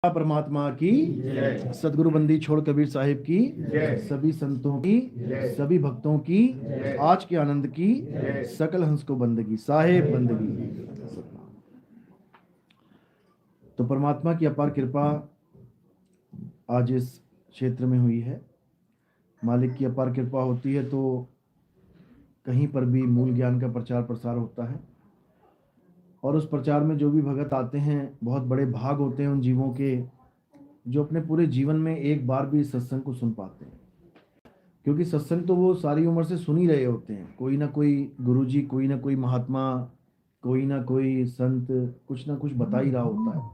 परमात्मा की जय। सदगुरु बंदी छोड़ कबीर साहिब की जय। सभी संतों की जय। सभी भक्तों की जय। आज के आनंद की जय। सकल हंस को बंदगी साहेब बंदगी। तो परमात्मा की अपार कृपा आज इस क्षेत्र में हुई है। मालिक की अपार कृपा होती है तो कहीं पर भी मूल ज्ञान का प्रचार प्रसार होता है, और उस प्रचार में जो भी भगत आते हैं बहुत बड़े भाग होते हैं उन जीवों के जो अपने पूरे जीवन में एक बार भी सत्संग को सुन पाते हैं। क्योंकि सत्संग तो वो सारी उम्र से सुन ही रहे होते हैं, कोई ना कोई गुरुजी, कोई ना कोई महात्मा, कोई ना कोई संत कुछ ना कुछ बता ही रहा होता है।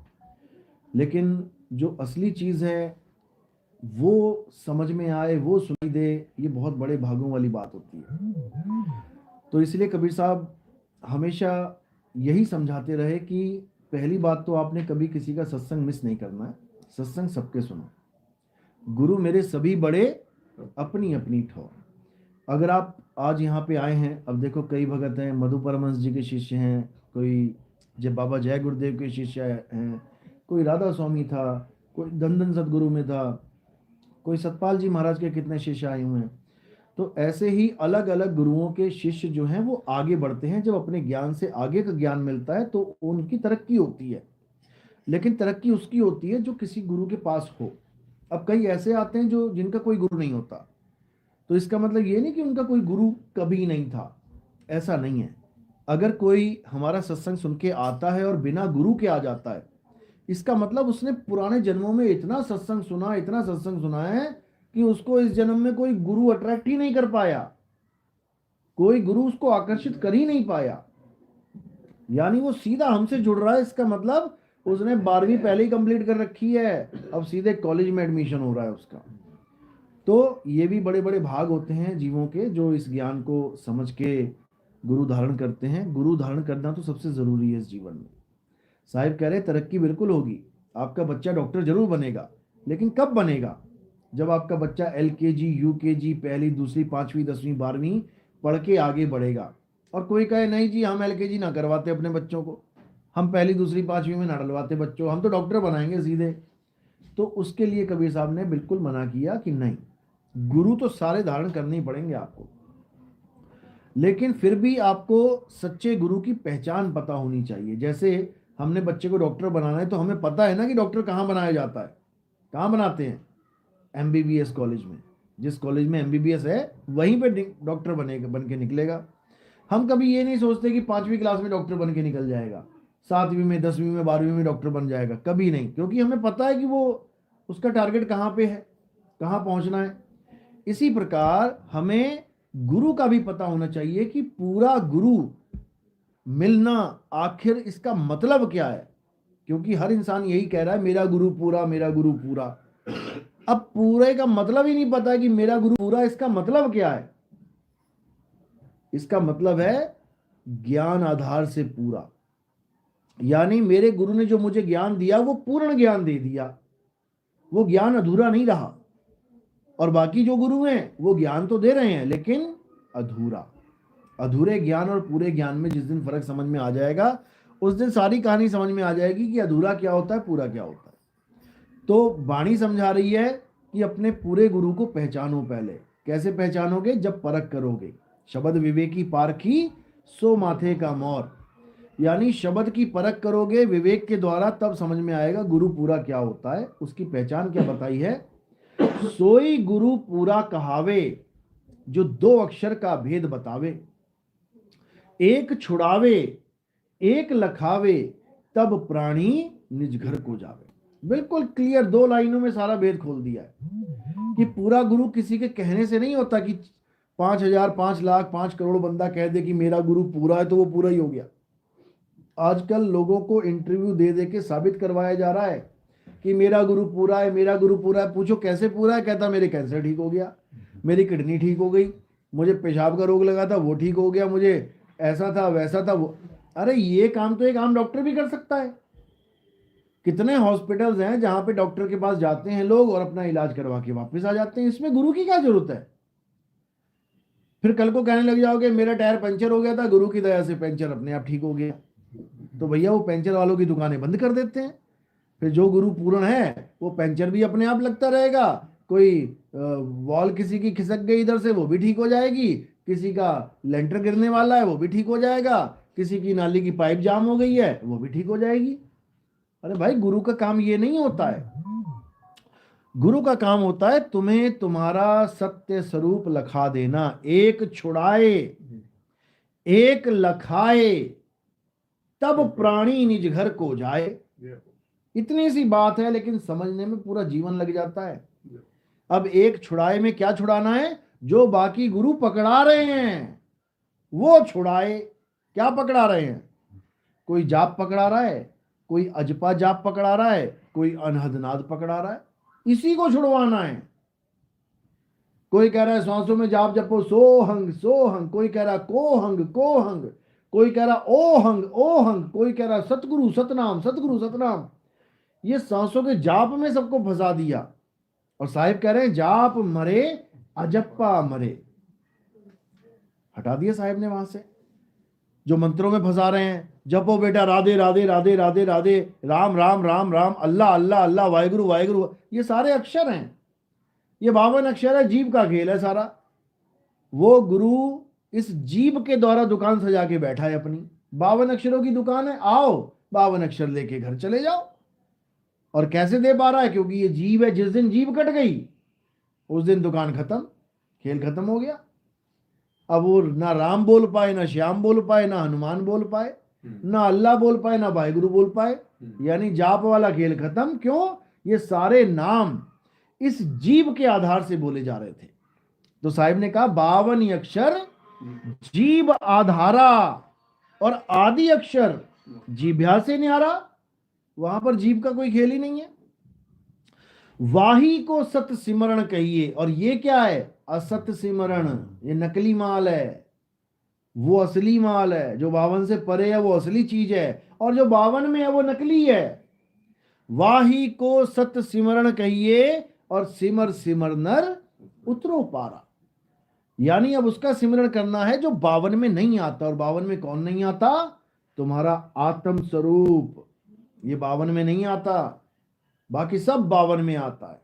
लेकिन जो असली चीज है वो समझ में आए, वो सुनाई दे, ये बहुत बड़े भागों वाली बात होती है। तो इसलिए कबीर साहब हमेशा यही समझाते रहे कि पहली बात तो आपने कभी किसी का सत्संग मिस नहीं करना है, सत्संग सबके सुनो। गुरु मेरे सभी बड़े अपनी अपनी ठौर। अगर आप आज यहाँ पे आए हैं, अब देखो कई भगत हैं, मधु परमहंस जी के शिष्य हैं, कोई जब बाबा जय गुरुदेव के शिष्य हैं, कोई राधा स्वामी था, कोई दंदन सदगुरु में था, कोई सतपाल जी महाराज के कितने शिष्य आए हुए हैं। तो ऐसे ही अलग अलग गुरुओं के शिष्य जो हैं वो आगे बढ़ते हैं। जब अपने ज्ञान से आगे का ज्ञान मिलता है तो उनकी तरक्की होती है, लेकिन तरक्की उसकी होती है जो किसी गुरु के पास हो। अब कई ऐसे आते हैं जो जिनका कोई गुरु नहीं होता, तो इसका मतलब ये नहीं कि उनका कोई गुरु कभी नहीं था, ऐसा नहीं है। अगर कोई हमारा सत्संग सुन के आता है और बिना गुरु के आ जाता है, इसका मतलब उसने पुराने जन्मों में इतना सत्संग सुना, इतना सत्संग सुना है कि उसको इस जन्म में कोई गुरु अट्रैक्ट ही नहीं कर पाया, कोई गुरु उसको आकर्षित कर ही नहीं पाया। यानी वो सीधा हमसे जुड़ रहा है, इसका मतलब उसने 12वीं पहले ही कंप्लीट कर रखी है, अब सीधे कॉलेज में एडमिशन हो रहा है उसका। तो ये भी बड़े बड़े भाग होते हैं जीवों के जो इस ज्ञान को समझ के गुरु धारण करते हैं। गुरु धारण करना तो सबसे जरूरी है इस जीवन में। साहिब कह रहे तरक्की बिल्कुल होगी, आपका बच्चा डॉक्टर जरूर बनेगा, लेकिन कब बनेगा? जब आपका बच्चा LKG UKG पहली दूसरी 5वीं 10वीं 12वीं पढ़ के आगे बढ़ेगा। और कोई कहे नहीं जी हम LKG ना करवाते अपने बच्चों को, हम पहली दूसरी 5वीं में ना डलवाते बच्चों, हम तो डॉक्टर बनाएंगे सीधे। तो उसके लिए कबीर साहब ने बिल्कुल मना किया कि नहीं, गुरु तो सारे धारण करने ही पड़ेंगे आपको, लेकिन फिर भी आपको सच्चे गुरु की पहचान पता होनी चाहिए। जैसे हमने बच्चे को डॉक्टर बनाना है तो हमें पता है ना कि डॉक्टर कहाँ बनाया जाता है, कहाँ बनाते हैं? MBBS कॉलेज में। जिस कॉलेज में MBBS है वहीं पे डॉक्टर बनेगा, बन के निकलेगा। हम कभी ये नहीं सोचते कि 5वीं क्लास में डॉक्टर बन के निकल जाएगा, 7वीं में 10वीं में 12वीं में डॉक्टर बन जाएगा, कभी नहीं। क्योंकि हमें पता है कि वो उसका टारगेट कहाँ पे है, कहाँ पहुंचना है। इसी प्रकार हमें गुरु का भी पता होना चाहिए कि पूरा गुरु मिलना आखिर इसका मतलब क्या है। क्योंकि हर इंसान यही कह रहा है मेरा गुरु पूरा, मेरा गुरु पूरा। अब पूरे का मतलब ही नहीं पता है कि मेरा गुरु पूरा इसका मतलब क्या है। इसका मतलब है ज्ञान आधार से पूरा, यानी मेरे गुरु ने जो मुझे ज्ञान दिया वो पूर्ण ज्ञान दे दिया, वो ज्ञान अधूरा नहीं रहा। और बाकी जो गुरु हैं वो ज्ञान तो दे रहे हैं लेकिन अधूरा। अधूरे ज्ञान और पूरे ज्ञान में जिस दिन फर्क समझ में आ जाएगा उस दिन सारी कहानी समझ में आ जाएगी कि अधूरा क्या होता है, पूरा क्या होता है। तो वाणी समझा रही है कि अपने पूरे गुरु को पहचानो। पहले कैसे पहचानोगे? जब परख करोगे। शब्द विवेकी पारखी सो माथे का मोर, यानी शब्द की परख करोगे विवेक के द्वारा, तब समझ में आएगा गुरु पूरा क्या होता है। उसकी पहचान क्या बताई है? सोई गुरु पूरा कहावे, जो 2 अक्षर का भेद बतावे, एक छुड़ावे एक लखावे, तब प्राणी निज घर को जावे। बिल्कुल क्लियर 2 लाइनों में सारा भेद खोल दिया है कि पूरा गुरु किसी के कहने से नहीं होता कि 5,000 5 लाख 5 करोड़ बंदा कह दे कि मेरा गुरु पूरा है तो वो पूरा ही हो गया। आजकल लोगों को इंटरव्यू दे दे के साबित करवाया जा रहा है कि मेरा गुरु पूरा है, मेरा गुरु पूरा है। पूछो कैसे पूरा है? कहता मेरे कैंसर ठीक हो गया, मेरी किडनी ठीक हो गई, मुझे पेशाब का रोग लगा था वो ठीक हो गया, मुझे ऐसा था वैसा था वो। अरे ये काम तो एक आम डॉक्टर भी कर सकता है। कितने हॉस्पिटल्स हैं जहां पे डॉक्टर के पास जाते हैं लोग और अपना इलाज करवा के वापस आ जाते हैं। इसमें गुरु की क्या जरूरत है? फिर कल को कहने लग जाओगे मेरा टायर पंचर हो गया था, गुरु की दया से पंचर अपने आप ठीक हो गया। तो भैया वो पंचर वालों की दुकानें बंद कर देते हैं, फिर जो गुरु पूर्ण है वो पंचर भी अपने आप लगता रहेगा, कोई वॉल किसी की खिसक गई इधर से वो भी ठीक हो जाएगी, किसी का लेंटर गिरने वाला है वो भी ठीक हो जाएगा, किसी की नाली की पाइप जाम हो गई है वो भी ठीक हो जाएगी। अरे भाई, गुरु का काम ये नहीं होता है। गुरु का काम होता है तुम्हें तुम्हारा सत्य स्वरूप लखा देना। एक छुड़ाए एक लखाए तब प्राणी निज घर को जाए। इतनी सी बात है, लेकिन समझने में पूरा जीवन लग जाता है। अब एक छुड़ाए में क्या छुड़ाना है? जो बाकी गुरु पकड़ा रहे हैं वो छुड़ाए। क्या पकड़ा रहे हैं? कोई जाप पकड़ा रहा है, कोई अजपा जाप पकड़ा रहा है, कोई अनहदनाद पकड़ा रहा है, इसी को छुड़वाना है। कोई कह रहा है सांसों में जाप जपो सोहंग सोहंग, कोई कह रहा कोहंग कोहंग, कोई कह रहा ओहंग ओहंग, कोई कह रहा सतगुरु सतनाम सतगुरु सतनाम। ये सांसों के जाप में सबको फंसा दिया। और साहिब कह रहे हैं जाप मरे अजप्पा मरे। हटा दिया साहिब ने वहां से। जो मंत्रों में फंसा रहे हैं, जपो बेटा राधे राधे राधे राधे राधे, राम राम राम राम, अल्लाह अल्लाह अल्लाह, वाहिगुरु वाहिगुरु, ये सारे अक्षर हैं। ये 52 अक्षर है, जीव का खेल है सारा। वो गुरु इस जीव के द्वारा दुकान सजा के बैठा है अपनी। 52 अक्षरों की दुकान है, आओ 52 अक्षर लेके घर चले जाओ। और कैसे दे पा रहा है? क्योंकि ये जीव है। जिस दिन जीव कट गई उस दिन दुकान खत्म, खेल खत्म हो गया। अब वो ना राम बोल पाए, ना श्याम बोल पाए, ना हनुमान बोल पाए, ना अल्लाह बोल पाए, ना वाहिगुरु बोल पाए। यानी जाप वाला खेल खत्म। क्यों? ये सारे नाम इस जीव के आधार से बोले जा रहे थे। तो साहिब ने कहा 52 अक्षर जीव आधारा और आदि अक्षर जीभ्या से न्यारा। वहां पर जीव का कोई खेल ही नहीं है। वाही को सत सिमरण कहिए। और ये क्या है? असत सिमरण। ये नकली माल है, वो असली माल है। जो 52 से परे है वो असली चीज है, और जो 52 में है वो नकली है। वाही को सत सिमरण कहिए और सिमर सिमर नर उतरो पारा। यानी अब उसका सिमरण करना है जो 52 में नहीं आता। और 52 में कौन नहीं आता? तुम्हारा आत्म स्वरूप। ये 52 में नहीं आता, बाकी सब 52 में आता है।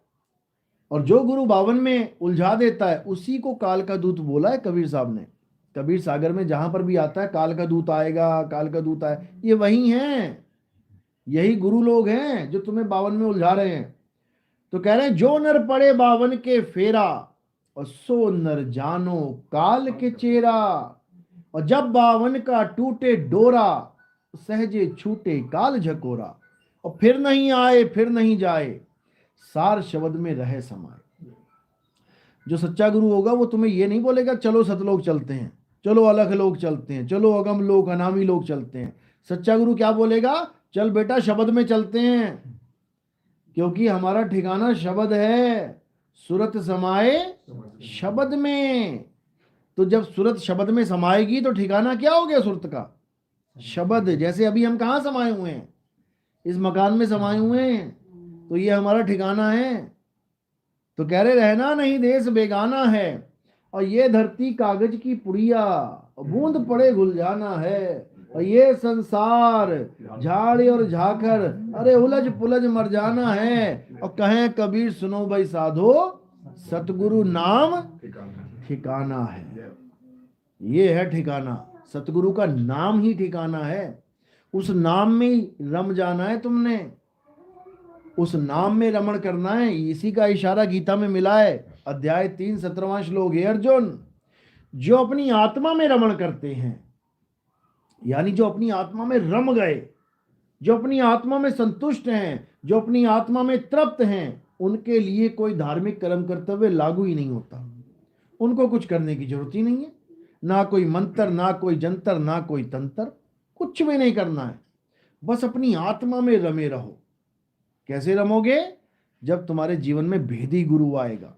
और जो गुरु 52 में उलझा देता है उसी को काल का दूत बोला है कबीर साहब ने। कबीर सागर में जहां पर भी आता है काल का दूत आएगा, काल का दूत आए, ये वही हैं, यही गुरु लोग हैं जो तुम्हें 52 में उलझा रहे हैं। तो कह रहे हैं जो नर पड़े 52 के फेरा, और सो नर जानो काल के चेरा। और जब 52 का टूटे डोरा, सहजे छूटे काल झकोरा। और फिर नहीं आए फिर नहीं जाए, सार शब्द में रहे समाए। जो सच्चा गुरु होगा वो तुम्हें ये नहीं बोलेगा चलो सतलोक चलते हैं, चलो अलग लोग चलते हैं, चलो अगम लोग अनामी लोग चलते हैं। सच्चा गुरु क्या बोलेगा? चल बेटा शब्द में चलते हैं, क्योंकि हमारा ठिकाना शब्द है। सूरत समाए शब्द में। तो जब सूरत शब्द में समाएगी तो ठिकाना क्या हो गया सूरत का? शब्द। जैसे अभी हम कहाँ समाये हुए हैं? इस मकान में समाये हुए हैं, तो ये हमारा ठिकाना है। तो कह रहे रहना नहीं देश बेगाना है, और ये धरती कागज की पुड़िया, बूंद पड़े घुल जाना है। और ये संसार झाड़ी और झाकर, अरे उलझ पुलझ मर जाना है। और कहें कबीर सुनो भाई साधो, सतगुरु नाम ठिकाना है। ये है ठिकाना, सतगुरु का नाम ही ठिकाना है। उस नाम में ही रम जाना है तुमने, उस नाम में रमण करना है। इसी का इशारा गीता में मिला है। अध्याय 3 17वां श्लोक है, अर्जुन जो अपनी आत्मा में रमण करते हैं, यानी जो अपनी आत्मा में रम गए, जो अपनी आत्मा में संतुष्ट हैं, जो अपनी आत्मा में तृप्त हैं, उनके लिए कोई धार्मिक कर्म कर्तव्य लागू ही नहीं होता। उनको कुछ करने की जरूरत ही नहीं है। ना कोई मंत्र, ना कोई जंतर, ना कोई तंत्र, कुछ भी नहीं करना है। बस अपनी आत्मा में रमे रहो। कैसे रमोगे? जब तुम्हारे जीवन में भेदी गुरु आएगा,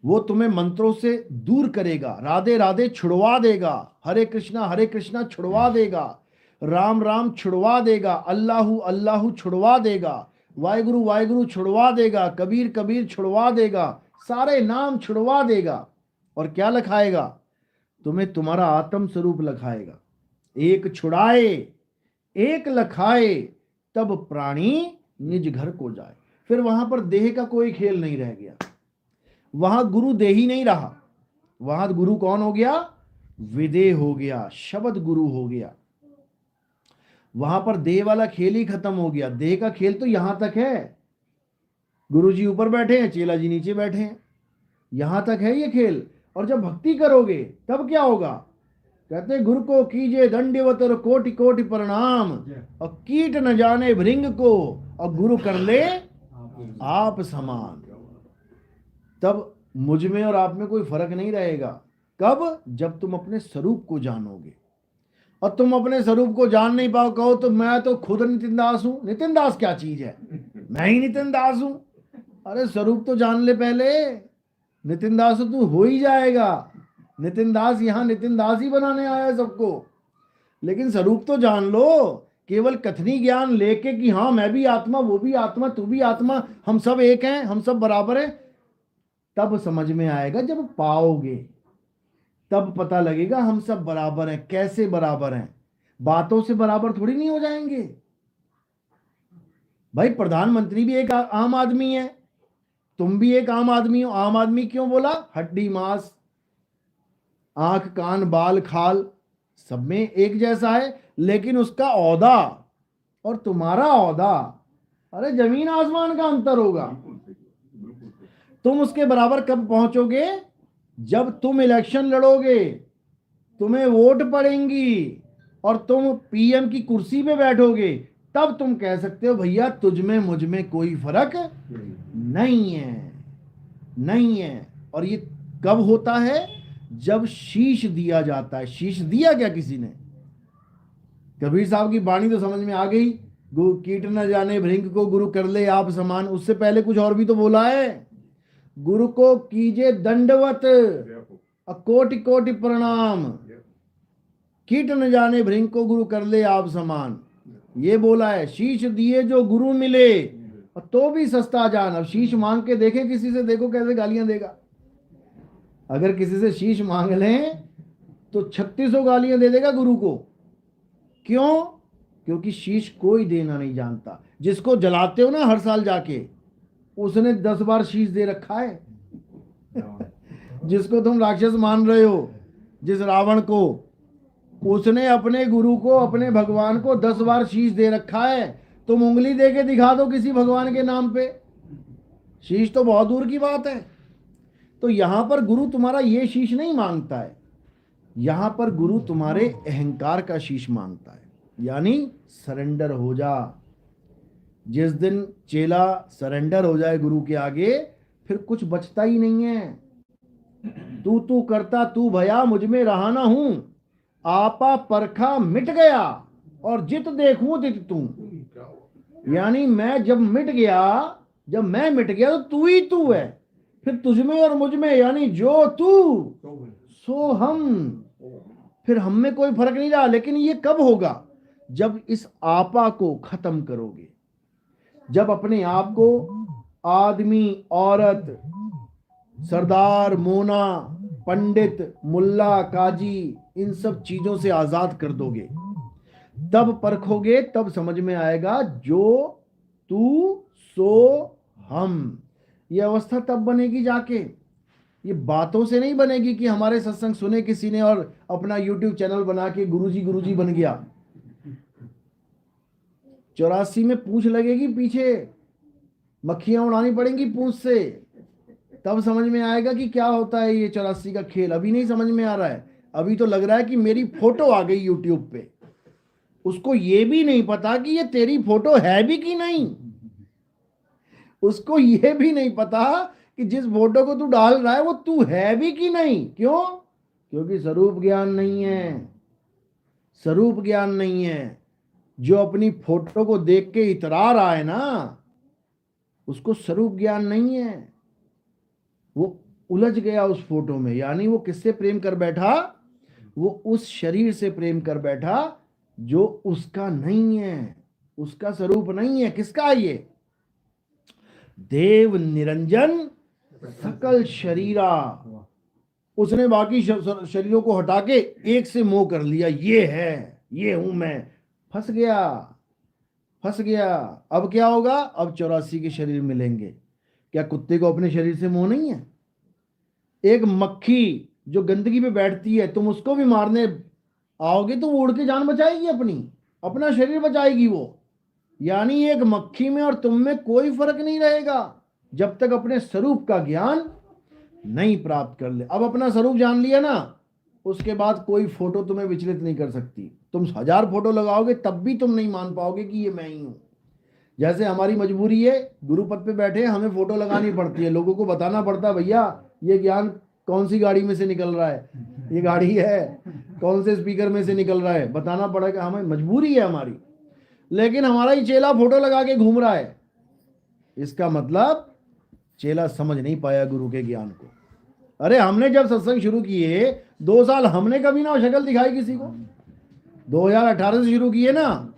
वो तुम्हें मंत्रों से दूर करेगा, राधे राधे छुड़वा देगा, हरे कृष्णा छुड़वा देगा, राम राम छुड़वा देगा, अल्लाहु अल्लाहु छुड़वा देगा, वाहिगुरु वाहिगुरु छुड़वा देगा, कबीर कबीर छुड़वा देगा, सारे नाम छुड़वा देगा। और क्या लखाएगा? तुम्हें तुम्हारा आत्म स्वरूप लखाएगा। एक छुड़ाए एक लखाए तब प्राणी निज घर को जाए। फिर वहां पर देह का कोई खेल नहीं रह गया, वहां गुरु देही नहीं रहा, वहां गुरु कौन हो गया? विदेह हो गया, शब्द गुरु हो गया। वहां पर देह वाला खेल ही खत्म हो गया। देह का खेल तो यहां तक है, गुरु जी ऊपर बैठे हैं, चेला जी नीचे बैठे हैं, यहां तक है ये खेल। और जब भक्ति करोगे तब क्या होगा? कहते गुरु को कीजिए दंडवत और कोटि कोटि प्रणाम, और कीट न जाने भृंग को, और गुरु कर ले आप समान। तब मुझ में और आप में कोई फर्क नहीं रहेगा। कब? जब तुम अपने स्वरूप को जानोगे। और तुम अपने स्वरूप को जान नहीं पाओ, कहो तो मैं तो खुद नितिन दास हूं। नितिन दास क्या चीज है? मैं ही नितिन दास हूं। अरे स्वरूप तो जान ले पहले, नितिन दास तो तू हो ही जाएगा। नितिन दास यहां नितिन दास ही बनाने आया है सबको, लेकिन स्वरूप तो जान लो। केवल कथनी ज्ञान लेके कि हाँ मैं भी आत्मा, वो भी आत्मा, तू भी आत्मा, हम सब एक हैं, हम सब बराबर हैं, तब समझ में आएगा। जब पाओगे तब पता लगेगा हम सब बराबर हैं। कैसे बराबर हैं? बातों से बराबर थोड़ी नहीं हो जाएंगे भाई। प्रधानमंत्री भी एक आम आदमी है, तुम भी एक आम आदमी हो। आम आदमी क्यों बोला? हड्डी मांस, आंख कान बाल खाल सब में एक जैसा है, लेकिन उसका औहदा और तुम्हारा औहदा, अरे जमीन आसमान का अंतर होगा। तुम उसके बराबर कब पहुंचोगे? जब तुम इलेक्शन लड़ोगे, तुम्हें वोट पड़ेंगी और तुम पीएम की कुर्सी पे बैठोगे, तब तुम कह सकते हो भैया तुझ में मुझ में कोई फर्क नहीं है, नहीं है। और ये कब होता है? जब शीश दिया जाता है। शीश दिया क्या किसी ने? कबीर साहब की वाणी तो समझ में आ गई, कीट न जाने भृंग को गुरु कर ले आप समान। उससे पहले कुछ और भी तो बोला है, गुरु को कीजिए दंडवत कोटि कोटि प्रणाम, कीट न जाने भृंग को गुरु कर ले आप समान, ये बोला है। शीश दिए जो गुरु मिले, और तो भी सस्ता जान। अब शीश मांग के देखे किसी से, देखो कैसे गालियां देगा। अगर किसी से शीश मांग लें तो 3600 गालियां दे देगा गुरु को। क्यों? क्योंकि शीश कोई देना नहीं जानता। जिसको जलाते हो ना हर साल जाके, उसने 10 बार शीश दे रखा है। जिसको तुम राक्षस मान रहे हो, जिस रावण को, उसने अपने गुरु को, अपने भगवान को 10 बार शीश दे रखा है। तुम उंगली दे के दिखा दो किसी भगवान के नाम पे, शीश तो बहुत दूर की बात है। तो यहां पर गुरु तुम्हारा ये शीश नहीं मांगता है, यहां पर गुरु तुम्हारे अहंकार का शीश मांगता है। यानी सरेंडर हो जा। जिस दिन चेला सरेंडर हो जाए गुरु के आगे, फिर कुछ बचता ही नहीं है। तू तू करता तू भया, मुझ में रहा ना हूं, आपा परखा मिट गया, और जित देखूं तित तू। यानी मैं जब मिट गया, जब मैं मिट गया तो तू ही तू है। फिर तुझ में और मुझ में, यानी जो तू सो हम, फिर हम में कोई फर्क नहीं रहा। लेकिन ये कब होगा? जब इस आपा को खत्म करोगे, जब अपने आप को आदमी, औरत, सरदार, मोना, पंडित, मुल्ला, काजी, इन सब चीजों से आजाद कर दोगे, तब परखोगे, तब समझ में आएगा जो तू सो हम। ये अवस्था तब बनेगी जाके, ये बातों से नहीं बनेगी कि हमारे सत्संग सुने किसी ने और अपना YouTube चैनल बना के गुरुजी बन गया। 84 में पूंछ लगेगी पीछे, मक्खियां उड़ानी पड़ेंगी पूंछ से, तब समझ में आएगा कि क्या होता है ये 84 का खेल। अभी नहीं समझ में आ रहा है। अभी तो लग रहा है कि मेरी फोटो आ गई YouTube पे, उसको ये भी नहीं पता कि ये तेरी फोटो है भी कि नहीं। उसको ये भी नहीं पता कि जिस फोटो को तू डाल रहा है वो तू है भी कि नहीं। क्यों? क्योंकि स्वरूप ज्ञान नहीं है। स्वरूप ज्ञान नहीं है। जो अपनी फोटो को देख के इतरा रहा है ना, उसको स्वरूप ज्ञान नहीं है। वो उलझ गया उस फोटो में। यानी वो किससे प्रेम कर बैठा? वो उस शरीर से प्रेम कर बैठा जो उसका नहीं है, उसका स्वरूप नहीं है। किसका है ये? देव निरंजन सकल शरीरा। उसने बाकी शरीरों को हटा के एक से मोह कर लिया, ये है, ये हूं मैं। फंस गया। फंस गया। अब क्या होगा? अब 84 के शरीर मिलेंगे। क्या कुत्ते को अपने शरीर से मोह नहीं है? एक मक्खी जो गंदगी पे बैठती है, तुम उसको भी मारने आओगे तो वो उड़ के जान बचाएगी, अपना शरीर बचाएगी वो। यानी एक मक्खी में और तुम में कोई फर्क नहीं रहेगा जब तक अपने स्वरूप का ज्ञान नहीं प्राप्त कर ले। अब अपना स्वरूप जान लिया ना, उसके बाद कोई फोटो तुम्हें विचलित नहीं कर सकती। तुम 1000 फोटो लगाओगे तब भी तुम नहीं मान पाओगे कि ये मैं ही हूं। जैसे हमारी मजबूरी है, गुरुपद पे बैठे हमें फोटो लगानी पड़ती है, लोगों को बताना पड़ता है भैया ये ज्ञान कौन सी गाड़ी में से निकल रहा है, ये गाड़ी है कौन से स्पीकर में से निकल रहा है, बताना पड़ेगा, हमें मजबूरी है हमारी। लेकिन हमारा ही चेला फोटो लगा के घूम रहा है, इसका मतलब चेला समझ नहीं पाया गुरु के ज्ञान को। अरे हमने जब सत्संग शुरू किए 2 साल हमने कभी ना शक्ल दिखाई किसी को। 2018 से शुरू किए ना,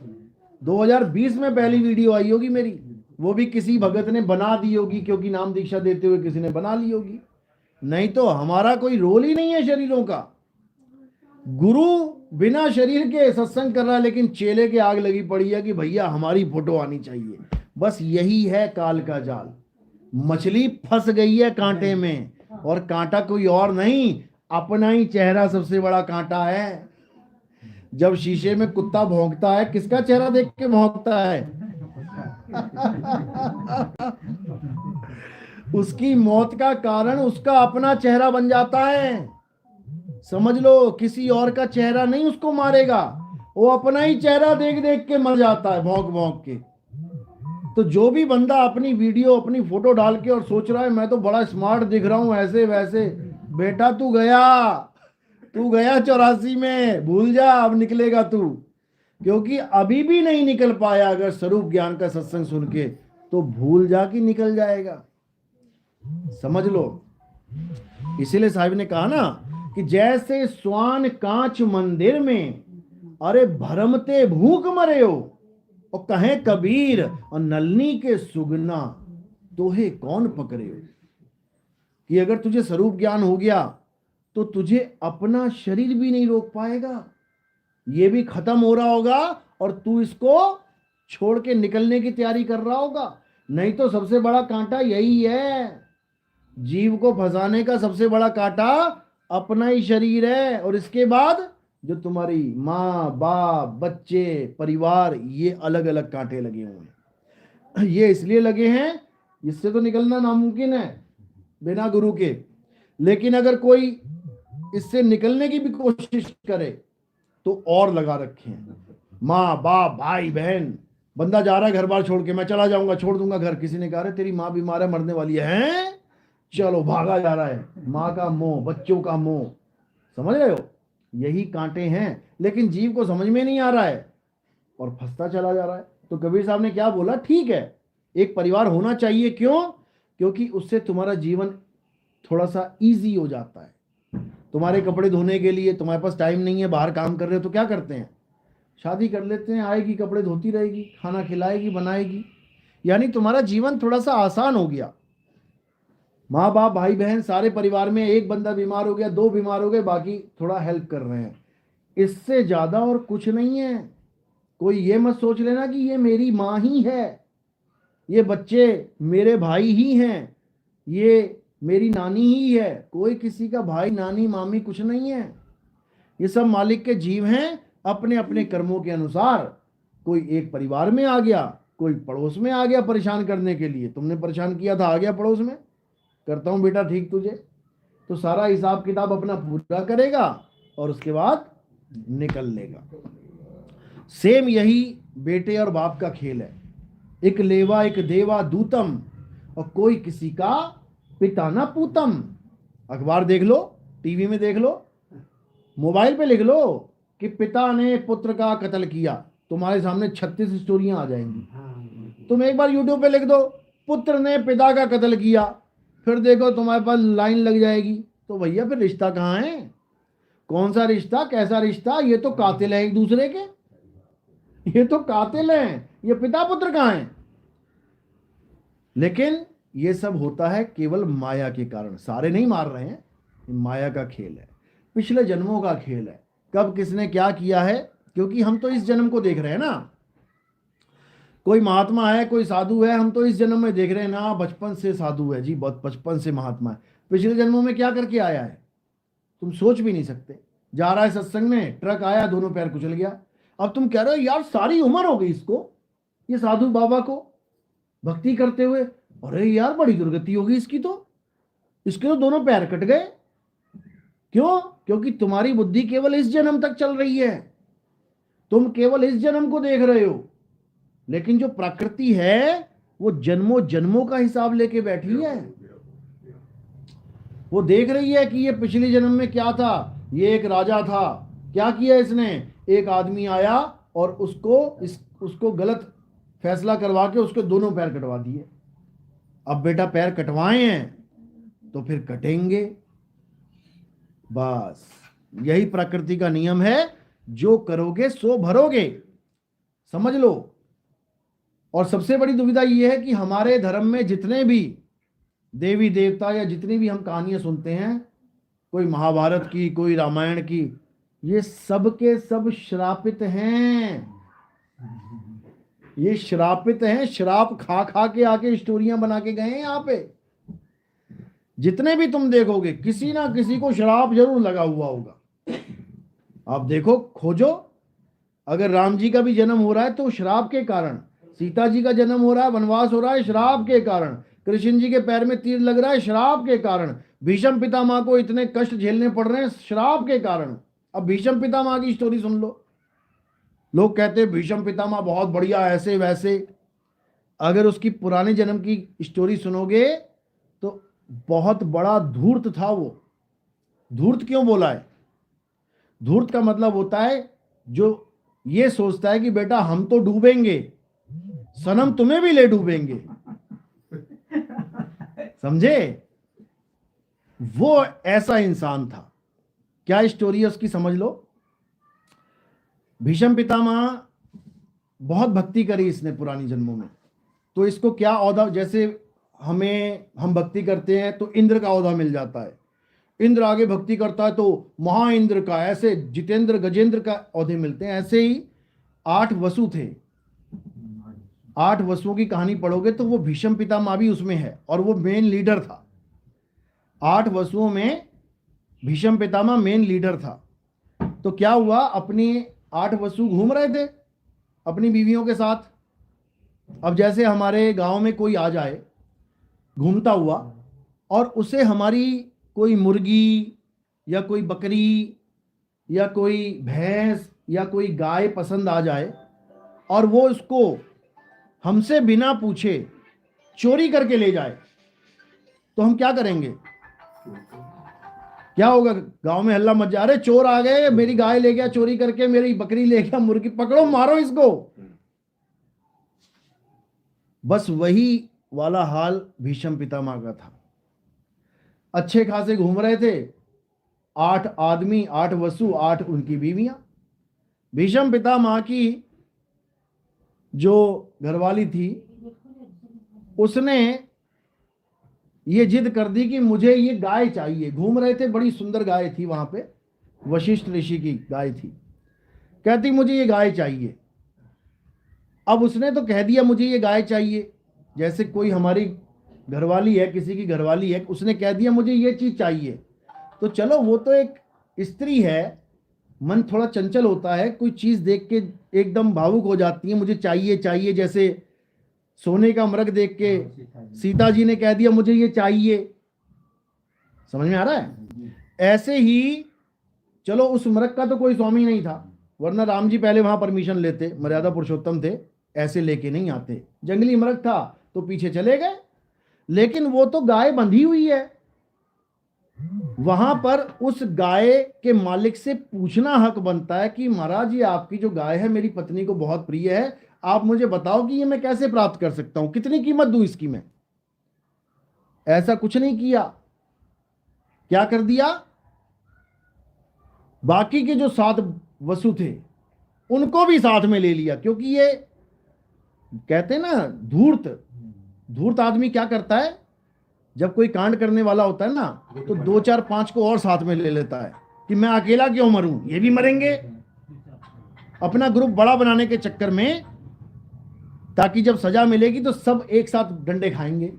2020 में पहली वीडियो आई होगी मेरी, वो भी किसी भगत ने बना दी होगी, क्योंकि नाम दीक्षा देते हुए किसी ने बना ली होगी। नहीं तो हमारा कोई रोल ही नहीं है शरीरों का। गुरु बिना शरीर के सत्संग कर रहा है, लेकिन चेले के आग लगी पड़ी है कि भैया हमारी फोटो आनी चाहिए। बस यही है काल का जाल। मछली फंस गई है कांटे में, और कांटा कोई और नहीं, अपना ही चेहरा सबसे बड़ा कांटा है। जब शीशे में कुत्ता भौंकता है, किसका चेहरा देख के भौंकता है? उसकी मौत का कारण उसका अपना चेहरा बन जाता है। समझ लो, किसी और का चेहरा नहीं उसको मारेगा, वो अपना ही चेहरा देख देख के मर जाता है, भौंक भौंक के। तो जो भी बंदा अपनी वीडियो अपनी फोटो डाल के और सोच रहा है मैं तो बड़ा स्मार्ट दिख रहा हूं ऐसे वैसे, बेटा तू गया 84 में, भूल जा, अब निकलेगा तू। क्योंकि अभी भी नहीं निकल पाया अगर स्वरूप ज्ञान का सत्संग सुन के, तो भूल जा कि निकल जाएगा। समझ लो। इसीलिए साहिब ने कहा ना कि जैसे स्वान कांच मंदिर में, अरे भरमते भूख मरे हो, और कहे कबीर और नलनी के सुगना तोहे कौन पकड़े हो। कि अगर तुझे स्वरूप ज्ञान हो गया तो तुझे अपना शरीर भी नहीं रोक पाएगा, ये भी खत्म हो रहा होगा और तू इसको छोड़ के निकलने की तैयारी कर रहा होगा। नहीं तो सबसे बड़ा कांटा यही है, जीव को फंसाने का सबसे बड़ा कांटा अपना ही शरीर है। और इसके बाद जो तुम्हारी माँ बाप बच्चे परिवार, ये अलग अलग कांटे लगे हुए हैं। ये इसलिए लगे हैं, इससे तो निकलना नामुमकिन है बिना गुरु के। लेकिन अगर कोई इससे निकलने की भी कोशिश करे तो और लगा रखे हैं, माँ बाप भाई बहन। बंदा जा रहा है घर बार छोड़ के, मैं चला जाऊंगा, छोड़ दूंगा घर। किसी ने कहा तेरी माँ बीमार है, मरने वाली है, चलो भागा जा रहा है। माँ का मोह, बच्चों का मोह, समझ रहे हो, यही कांटे हैं। लेकिन जीव को समझ में नहीं आ रहा है और फंसता चला जा रहा है। तो कबीर साहब ने क्या बोला, ठीक है एक परिवार होना चाहिए, क्यों? क्योंकि उससे तुम्हारा जीवन थोड़ा सा इजी हो जाता है। तुम्हारे कपड़े धोने के लिए तुम्हारे पास टाइम नहीं है, बाहर काम कर रहे हो, तो क्या करते हैं, शादी कर लेते हैं, आएगी कपड़े धोती रहेगी, खाना खिलाएगी बनाएगी, यानी तुम्हारा जीवन थोड़ा सा आसान हो गया। माँ बाप भाई बहन सारे परिवार में, एक बंदा बीमार हो गया, 2 बीमार हो गए, बाकी थोड़ा हेल्प कर रहे हैं। इससे ज्यादा और कुछ नहीं है। कोई ये मत सोच लेना कि ये मेरी माँ ही है, ये बच्चे मेरे भाई ही हैं, ये मेरी नानी ही है। कोई किसी का भाई नानी मामी कुछ नहीं है, ये सब मालिक के जीव हैं अपने अपने कर्मों के अनुसार। कोई एक परिवार में आ गया, कोई पड़ोस में आ गया परेशान करने के लिए, तुमने परेशान किया था, आ गया पड़ोस में, करता हूं बेटा ठीक तुझे, तो सारा हिसाब किताब अपना पूरा करेगा और उसके बाद निकल लेगा। सेम यही बेटे और बाप का खेल है, एक लेवा एक देवा दूतम, और कोई किसी का पिता ना पूतम। अखबार देख लो, टीवी में देख लो, मोबाइल पे लिख लो कि पिता ने पुत्र का कत्ल किया, तुम्हारे सामने 36 स्टोरियां आ जाएंगी। तुम एक बार यूट्यूब पे लिख दो पुत्र ने पिता का कत्ल किया, फिर देखो तुम्हारे पास लाइन लग जाएगी। तो भैया फिर रिश्ता कहाँ है, कौन सा रिश्ता, कैसा रिश्ता? ये तो कातिल है एक दूसरे के, ये तो कातिल हैं, ये पिता पुत्र कहाँ हैं? लेकिन ये सब होता है केवल माया के कारण। सारे नहीं मार रहे हैं, माया का खेल है, पिछले जन्मों का खेल है, कब किसने क्या किया है। क्योंकि हम तो इस जन्म को देख रहे हैं ना, कोई महात्मा है, कोई साधु है, हम तो इस जन्म में देख रहे हैं ना, बचपन से साधु है जी, बहुत बचपन से महात्मा है, पिछले जन्मों में क्या करके आया है तुम सोच भी नहीं सकते। जा रहा है सत्संग में, ट्रक आया, दोनों पैर कुचल गया। अब तुम कह रहे हो यार सारी उम्र हो गई इसको, ये साधु बाबा को भक्ति करते हुए, अरे यार बड़ी दुर्गति होगी इसकी, तो इसके तो दोनों पैर कट गए। क्यों? क्योंकि तुम्हारी बुद्धि केवल इस जन्म तक चल रही है, तुम केवल इस जन्म को देख रहे हो, लेकिन जो प्रकृति है वो जन्मों जन्मों का हिसाब लेके बैठी है। वो देख रही है कि ये पिछले जन्म में क्या था, ये एक राजा था, क्या किया इसने, एक आदमी आया और उसको गलत फैसला करवा के उसके दोनों पैर कटवा दिए। अब बेटा पैर कटवाए हैं तो फिर कटेंगे, बस यही प्रकृति का नियम है, जो करोगे सो भरोगे, समझ लो। और सबसे बड़ी दुविधा यह है कि हमारे धर्म में जितने भी देवी देवता या जितनी भी हम कहानियां सुनते हैं, कोई महाभारत की, कोई रामायण की, ये सब के सब श्रापित हैं, ये श्रापित हैं, श्राप खा खा के आके स्टोरियां बना के गए हैं यहाँ पे। जितने भी तुम देखोगे किसी ना किसी को श्राप जरूर लगा हुआ होगा। आप देखो, खोजो, अगर राम जी का भी जन्म हो रहा है तो श्राप के कारण, सीता जी का जन्म हो रहा है, वनवास हो रहा है, श्राप के कारण, कृष्ण जी के पैर में तीर लग रहा है, श्राप के कारण, भीष्म पितामह को इतने कष्ट झेलने पड़ रहे हैं, श्राप के कारण। अब भीष्म पितामह की स्टोरी सुन लो, लोग कहते हैं भीष्म पितामह बहुत बढ़िया, ऐसे वैसे। अगर उसकी पुराने जन्म की स्टोरी सुनोगे तो बहुत बड़ा धूर्त था वो। धूर्त क्यों बोला है? धूर्त का मतलब होता है जो ये सोचता है कि बेटा हम तो डूबेंगे, सनम तुम्हें भी ले डूबेंगे, समझे? वो ऐसा इंसान था। क्या स्टोरी है उसकी, समझ लो। भीष्म पितामह बहुत भक्ति करी इसने पुरानी जन्मों में, तो इसको क्या औदा, जैसे हम भक्ति करते हैं तो इंद्र का औदा मिल जाता है, इंद्र आगे भक्ति करता है तो महा इंद्र का, ऐसे जितेंद्र गजेंद्र का औदे मिलते हैं। ऐसे ही 8 वसु थे, 8 वसुओं की कहानी पढ़ोगे तो वो भीष्म पितामह भी उसमें है और वो मेन लीडर था। 8 वसुओं में भीष्म पितामह मेन लीडर था। तो क्या हुआ, अपनी 8 वसु घूम रहे थे अपनी बीवियों के साथ। अब जैसे हमारे गांव में कोई आ जाए घूमता हुआ और उसे हमारी कोई मुर्गी या कोई बकरी या कोई भैंस या कोई गाय पसंद आ जाए और वो उसको हमसे बिना पूछे चोरी करके ले जाए, तो हम क्या करेंगे? क्या होगा? गांव में हल्ला मच जा, अरे चोर आ गए, मेरी गाय ले गया चोरी करके, मेरी बकरी ले गया, मुर्गी, पकड़ो मारो इसको। बस वही वाला हाल भीष्म पितामह का था। अच्छे खासे घूम रहे थे, 8 आदमी, 8 वसु, 8 उनकी बीवियां। भीष्म पितामह की जो घरवाली थी उसने ये जिद कर दी कि मुझे ये गाय चाहिए। घूम रहे थे, बड़ी सुंदर गाय थी वहां पे, वशिष्ठ ऋषि की गाय थी। कहती मुझे ये गाय चाहिए। अब उसने तो कह दिया मुझे ये गाय चाहिए, जैसे कोई हमारी घरवाली है, किसी की घरवाली है, उसने कह दिया मुझे ये चीज चाहिए, तो चलो वो तो एक स्त्री है, मन थोड़ा चंचल होता है, कोई चीज देख के एकदम भावुक हो जाती है, मुझे चाहिए चाहिए। जैसे सोने का मृग देख के सीता जी ने कह दिया मुझे ये चाहिए, समझ में आ रहा है? ऐसे ही चलो, उस मृग का तो कोई स्वामी नहीं था, वरना राम जी पहले वहां परमिशन लेते, मर्यादा पुरुषोत्तम थे, ऐसे लेके नहीं आते। जंगली मृग था तो पीछे चले गए, लेकिन वो तो गाय बंधी हुई है। वहां पर उस गाय के मालिक से पूछना हक बनता है कि महाराज ये आपकी जो गाय है मेरी पत्नी को बहुत प्रिय है, आप मुझे बताओ कि ये मैं कैसे प्राप्त कर सकता हूं, कितनी कीमत दूं इसकी मैं। ऐसा कुछ नहीं किया। क्या कर दिया? बाकी के जो 7 वसु थे उनको भी साथ में ले लिया, क्योंकि ये कहते हैं ना धूर्त आदमी क्या करता है, जब कोई कांड करने वाला होता है ना तो 2 4 5 को और साथ में ले लेता है कि मैं अकेला क्यों मरूं, ये भी मरेंगे। अपना ग्रुप बड़ा बनाने के चक्कर में ताकि जब सजा मिलेगी तो सब एक साथ डंडे खाएंगे।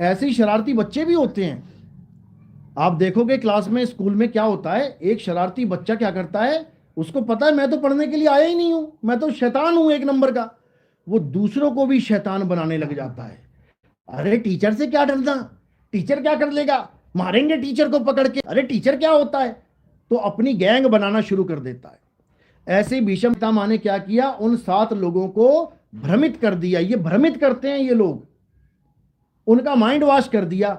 ऐसे ही शरारती बच्चे भी होते हैं। आप देखोगे क्लास में, स्कूल में क्या होता है, एक शरारती बच्चा क्या करता है, उसको पता है मैं तो पढ़ने के लिए आया ही नहीं हूं, मैं तो शैतान हूं एक नंबर का, वो दूसरों को भी शैतान बनाने लग जाता है। अरे टीचर से क्या डरना, टीचर क्या कर लेगा, मारेंगे टीचर को पकड़ के, अरे टीचर क्या होता है, तो अपनी गैंग बनाना शुरू कर देता है। ऐसे ही भीष्म पितामह ने क्या किया, उन 7 लोगों को भ्रमित कर दिया। ये भ्रमित करते हैं ये लोग, उनका माइंड वॉश कर दिया,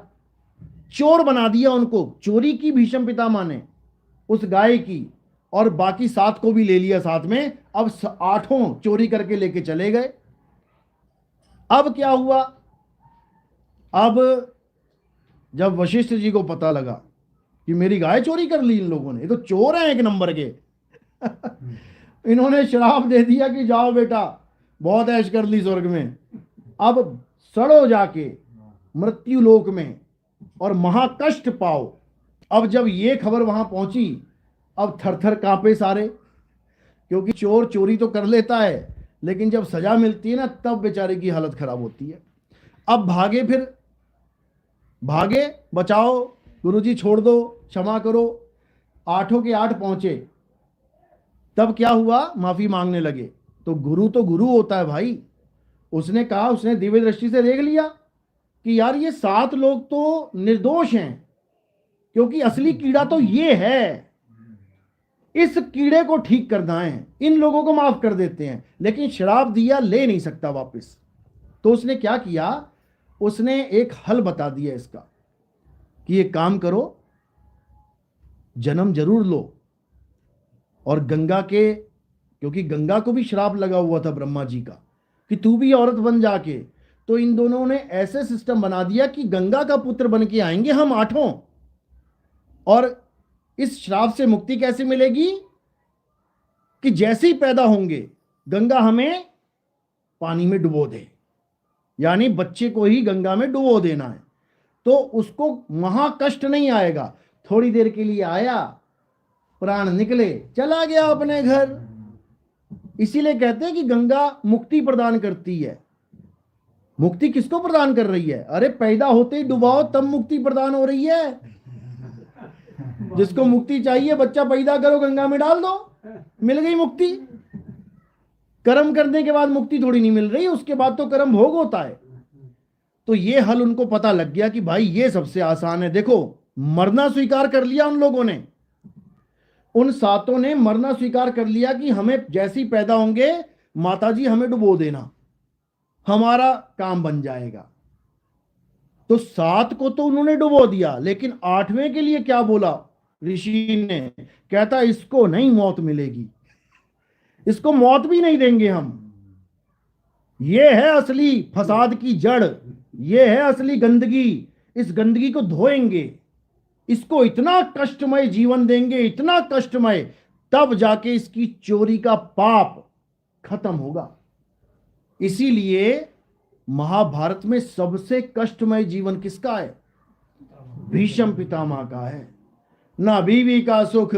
चोर बना दिया उनको। चोरी की भीष्म पितामह ने उस गाय की, और बाकी 7 को भी ले लिया साथ में। अब 8 चोरी करके लेके चले गए। अब क्या हुआ, अब जब वशिष्ठ जी को पता लगा कि मेरी गाय चोरी कर ली इन लोगों ने, ये तो चोर हैं एक नंबर के इन्होंने श्राप दे दिया कि जाओ बेटा, बहुत ऐश कर ली स्वर्ग में, अब सड़ो जाके मृत्यु लोक में और महाकष्ट पाओ। अब जब ये खबर वहां पहुंची, अब थर थर कांपे सारे, क्योंकि चोर चोरी तो कर लेता है लेकिन जब सजा मिलती है ना, तब बेचारे की हालत खराब होती है। अब भागे, फिर भागे, बचाओ गुरुजी, छोड़ दो, क्षमा करो। 8 के 8 पहुंचे। तब क्या हुआ, माफी मांगने लगे। तो गुरु होता है भाई, उसने कहा, उसने दिव्य दृष्टि से देख लिया कि यार ये 7 लोग तो निर्दोष हैं, क्योंकि असली कीड़ा तो ये है, इस कीड़े को ठीक करना है, इन लोगों को माफ कर देते हैं। लेकिन श्राप दिया, ले नहीं सकता वापस। तो उसने क्या किया, उसने एक हल बता दिया इसका कि ये काम करो, जन्म जरूर लो और गंगा के, क्योंकि गंगा को भी श्राप लगा हुआ था ब्रह्मा जी का कि तू भी औरत बन जाके। तो इन दोनों ने ऐसे सिस्टम बना दिया कि गंगा का पुत्र बन के आएंगे हम 8। और इस श्राप से मुक्ति कैसे मिलेगी कि जैसे ही पैदा होंगे गंगा हमें पानी में डुबो दे, यानी बच्चे को ही गंगा में डुबो देना है, तो उसको महाकष्ट नहीं आएगा। थोड़ी देर के लिए आया, प्राण निकले, चला गया अपने घर। इसीलिए कहते हैं कि गंगा मुक्ति प्रदान करती है। मुक्ति किसको प्रदान कर रही है, अरे पैदा होते ही डुबाओ तब मुक्ति प्रदान हो रही है। जिसको मुक्ति चाहिए, बच्चा पैदा करो, गंगा में डाल दो, मिल गई मुक्ति। कर्म करने के बाद मुक्ति थोड़ी नहीं मिल रही, उसके बाद तो कर्म भोग होता है। तो ये हल उनको पता लग गया कि भाई ये सबसे आसान है। देखो, मरना स्वीकार कर लिया उन लोगों ने, उन 7 ने मरना स्वीकार कर लिया कि हमें जैसे ही पैदा होंगे माताजी हमें डुबो देना, हमारा काम बन जाएगा। तो 7 को तो उन्होंने डुबो दिया, लेकिन 8वें के लिए क्या बोला ऋषि ने, कहता इसको नहीं मौत मिलेगी, इसको मौत भी नहीं देंगे हम। ये है असली फसाद की जड़, ये है असली गंदगी, इस गंदगी को धोएंगे, इसको इतना कष्टमय जीवन देंगे, इतना कष्टमय, तब जाके इसकी चोरी का पाप खत्म होगा। इसीलिए महाभारत में सबसे कष्टमय जीवन किसका है, भीष्म पितामह का है। ना बीवी का सुख,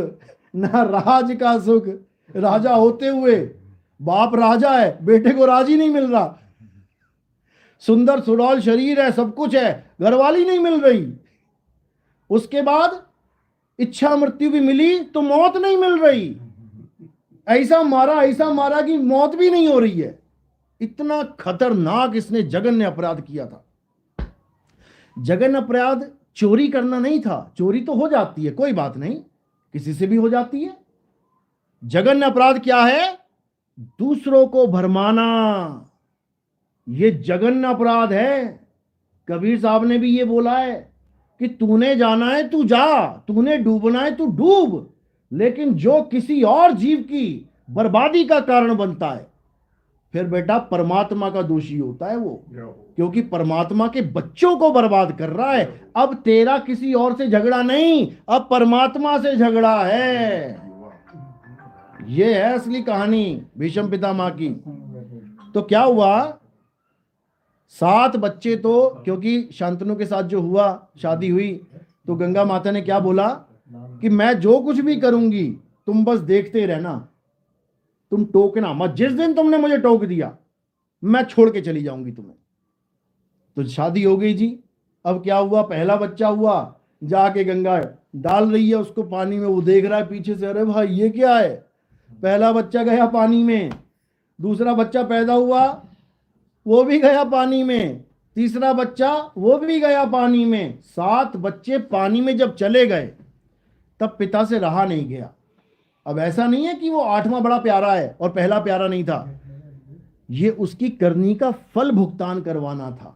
ना राज का सुख, राजा होते हुए बाप राजा है, बेटे को राज ही नहीं मिल रहा, सुंदर सुडौल शरीर है, सब कुछ है, घरवाली नहीं मिल रही, उसके बाद इच्छा मृत्यु भी मिली तो मौत नहीं मिल रही, ऐसा मारा कि मौत भी नहीं हो रही है। इतना खतरनाक इसने जघन्य अपराध किया था। जघन्य अपराध चोरी करना नहीं था, चोरी तो हो जाती है, कोई बात नहीं, किसी से भी हो जाती है। जघन्य अपराध क्या है, दूसरों को भरमाना, ये जघन्य अपराध है। कबीर साहब ने भी ये बोला है कि तूने जाना है तू जा, तूने डूबना है तू डूब, लेकिन जो किसी और जीव की बर्बादी का कारण बनता है, फिर बेटा परमात्मा का दोषी होता है वो, क्योंकि परमात्मा के बच्चों को बर्बाद कर रहा है। अब तेरा किसी और से झगड़ा नहीं, अब परमात्मा से झगड़ा है। ये है असली कहानी भीष्म पितामह की। तो क्या हुआ, 7 बच्चे तो, क्योंकि शांतनु के साथ जो हुआ, शादी हुई, तो गंगा माता ने क्या बोला कि मैं जो कुछ भी करूंगी तुम बस देखते रहना, तुम टोकना मत। जिस दिन तुमने मुझे टोक दिया मैं छोड़ के चली जाऊंगी तुम्हें। तो शादी हो गई जी। अब क्या हुआ, पहला बच्चा हुआ, जाके गंगा डाल रही है उसको पानी में, वो देख रहा है पीछे से, अरे भाई ये क्या है, पहला बच्चा गया पानी में, दूसरा बच्चा पैदा हुआ वो भी गया पानी में, तीसरा बच्चा वो भी गया पानी में, 7 बच्चे पानी में जब चले गए तब पिता से रहा नहीं गया। अब ऐसा नहीं है कि वो 8वां बड़ा प्यारा है और पहला प्यारा नहीं था, ये उसकी करनी का फल भुगतान करवाना था।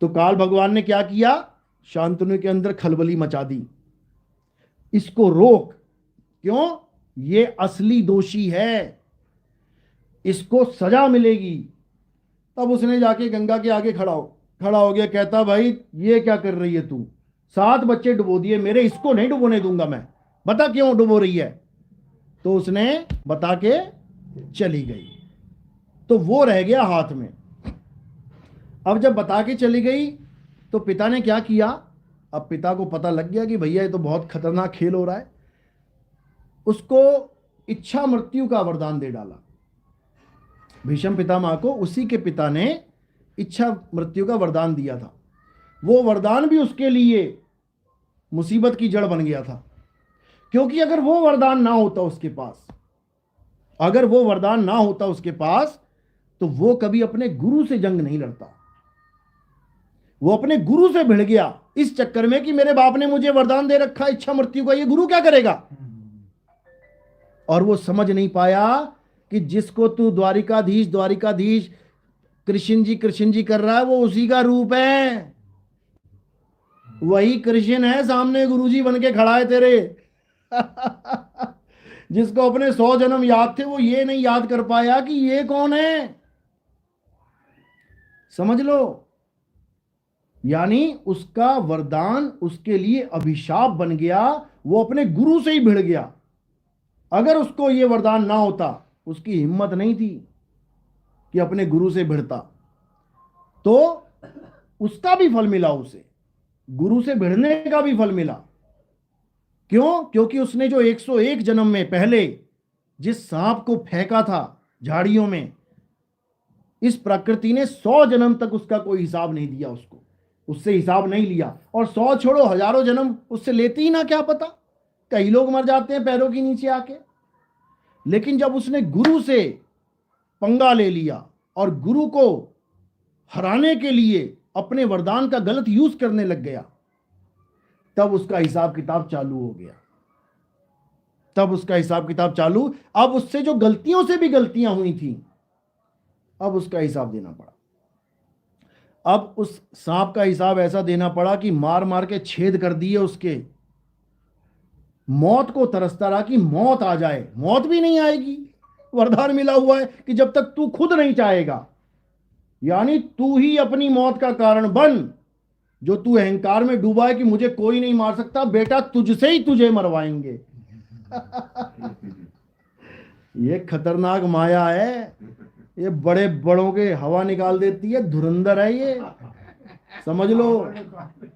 तो काल भगवान ने क्या किया, शांतनु के अंदर खलबली मचा दी, इसको रोक, क्यों, ये असली दोषी है, इसको सजा मिलेगी। तब उसने जाके गंगा के आगे खड़ा हो गया, कहता भाई ये क्या कर रही है तू, 7 बच्चे डुबो दिए मेरे, इसको नहीं डुबोने दूंगा मैं, बता क्यों डुबो रही है। तो उसने बता के चली गई, तो वो रह गया हाथ में। अब जब बता के चली गई तो पिता ने क्या किया, अब पिता को पता लग गया कि भैया ये तो बहुत खतरनाक खेल हो रहा है, उसको इच्छा मृत्यु का वरदान दे डाला। भीष्म पितामह को उसी के पिता ने इच्छा मृत्यु का वरदान दिया था। वो वरदान भी उसके लिए मुसीबत की जड़ बन गया था, क्योंकि अगर वो वरदान ना होता उसके पास, अगर वो वरदान ना होता उसके पास, तो वो कभी अपने गुरु से जंग नहीं लड़ता। वो अपने गुरु से भिड़ गया इस चक्कर में कि मेरे बाप ने मुझे वरदान दे रखा इच्छा मृत्यु का, ये गुरु क्या करेगा। और वो समझ नहीं पाया कि जिसको तू द्वारिकाधीश द्वारिकाधीश कृष्ण जी कर रहा है, वो उसी का रूप है, वही कृष्ण है, सामने गुरुजी बन के खड़ा है तेरे। जिसको अपने 100 जन्म याद थे, वो ये नहीं याद कर पाया कि ये कौन है। समझ लो, यानी उसका वरदान उसके लिए अभिशाप बन गया, वो अपने गुरु से ही भिड़ गया। अगर उसको ये वरदान ना होता, उसकी हिम्मत नहीं थी कि अपने गुरु से भिड़ता, तो उसका भी फल मिला, उसे गुरु से भिड़ने का भी फल मिला। क्यों, क्योंकि उसने जो 101 जन्म में पहले जिस सांप को फेंका था झाड़ियों में, इस प्रकृति ने 100 जन्म तक उसका कोई हिसाब नहीं दिया, उसको उससे हिसाब नहीं लिया। और 100 छोड़ो, हजारों जन्म उससे लेती ही ना, क्या पता, कई लोग मर जाते हैं पैरों के नीचे आके। लेकिन जब उसने गुरु से पंगा ले लिया और गुरु को हराने के लिए अपने वरदान का गलत यूज करने लग गया, तब उसका हिसाब किताब चालू हो गया, तब उसका हिसाब किताब चालू। अब उससे जो गलतियों से भी गलतियां हुई थी, अब उसका हिसाब देना पड़ा। अब उस सांप का हिसाब ऐसा देना पड़ा कि मार मार के छेद कर दिए उसके, मौत को तरसता रहा कि मौत आ जाए, मौत भी नहीं आएगी। वरदान मिला हुआ है कि जब तक तू खुद नहीं चाहेगा, यानी तू ही अपनी मौत का कारण बन, जो तू अहंकार में डूबा है कि मुझे कोई नहीं मार सकता, बेटा तुझसे ही तुझे मरवाएंगे। ये खतरनाक माया है, ये बड़े बड़ों के हवा निकाल देती है, धुरंधर है ये, समझ लो।